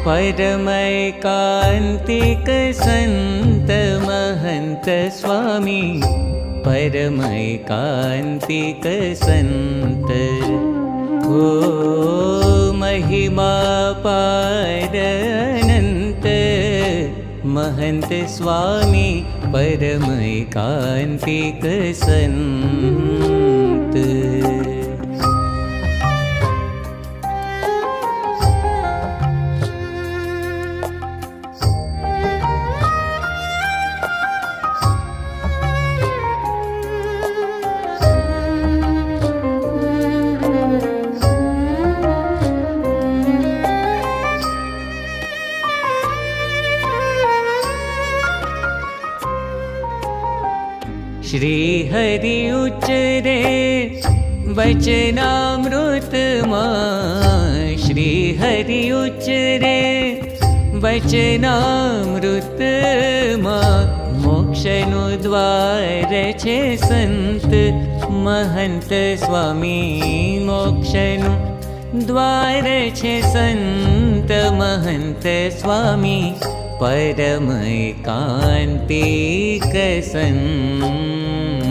परमैकान्तिक संत महंत स्वामी, परमैकान्तिक संत। ओ महिमा पार अनंत, महंत स्वामी परमैकान्तिक संत। श्री हरि उच्चरे वचनामृत मां, श्री हरि उच्चरे वचनामृत मां। मोक्षनु द्वार छे संत महंत स्वामी, मोक्षनु द्वार छे संत महंत स्वामी, परमैकान्तिक संत।